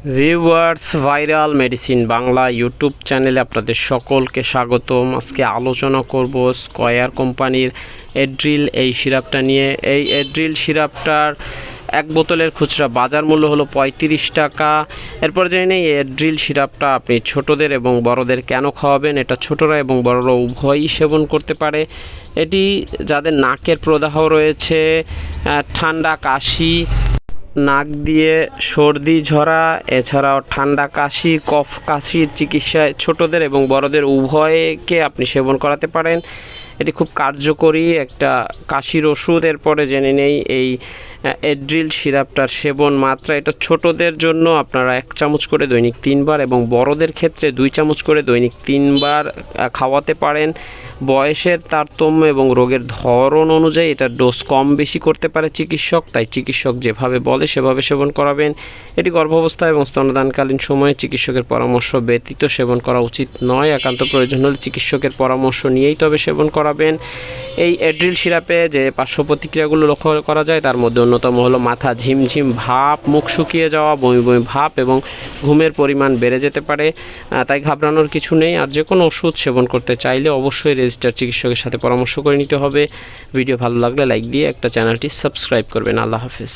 Viewers, viral medicine Bangla YouTube চ্যানেলে আপনাদের সকলকে স্বাগতম। আজকে আলোচনা করব স্কয়ার কোম্পানির এড্রিল এই সিরাপটা নিয়ে। এই এড্রিল সিরাপটার এক বোতলের খুচরা বাজার মূল্য হলো ৩৫ টাকা। এরপর জেনে নেই এড্রিল সিরাপটা আপনি ছোটদের এবং বড়দের কেন খাওয়াবেন। এটা ছোটরা এবং বড়রা উভয়ই সেবন করতে পারে। এটি যাদের নাকের প্রদাহ রয়েছে, ঠান্ডা কাশি, নাক দিয়ে সর্দি ঝরা, এছাড়াও ঠান্ডা কাশি, কফ কাশির চিকিৎসায় ছোটদের এবং বড়দের উভয়কে আপনি সেবন করাতে পারেন। এটি খুব কার্যকরী একটা কাশির ওষুধ। এরপরে জেনে নেই এই এড্রিল সিরাপটার সেবন মাত্রা। এটা ছোটদের জন্য আপনারা 1 চামচ করে দৈনিক 3 বার এবং বড়দের ক্ষেত্রে 2 চামচ করে দৈনিক 3 বার খাওয়াতে পারেন। বয়সের তারতম্য এবং রোগের ধরন অনুযায়ী এটার ডোজ কম বেশি করতে পারে চিকিৎসক, তাই চিকিৎসক যেভাবে বলে সেভাবে সেবন করাবেন। এটি গর্ভাবস্থা এবং স্তন্যদানকালীন সময়ে চিকিৎসকের পরামর্শ ব্যতীত সেবন করা উচিত নয়। একান্ত প্রয়োজন হলে চিকিৎসকের পরামর্শ নিয়েই তবে সেবন করাবেন। এই এড্রিল সিরাপে যে পার্শ্ব প্রতিক্রিয়াগুলো লক্ষ্য করা যায় তার মধ্যে অন্যতম হলো মাথা ঝিমঝিম ভাব, মুখ শুকিয়ে যাওয়া, বমি বমি ভাব এবং ঘুমের পরিমাণ বেড়ে যেতে পারে। তাই ঘাবড়ানোর কিছু নেই। আর যে কোনো ওষুধ সেবন করতে চাইলে অবশ্যই রেজিস্টার চিকিৎসকের সাথে পরামর্শ করে নিতে হবে। ভিডিও ভালো লাগলে লাইক দিয়ে একটা চ্যানেলটি সাবস্ক্রাইব করবেন। আল্লাহ হাফেজ।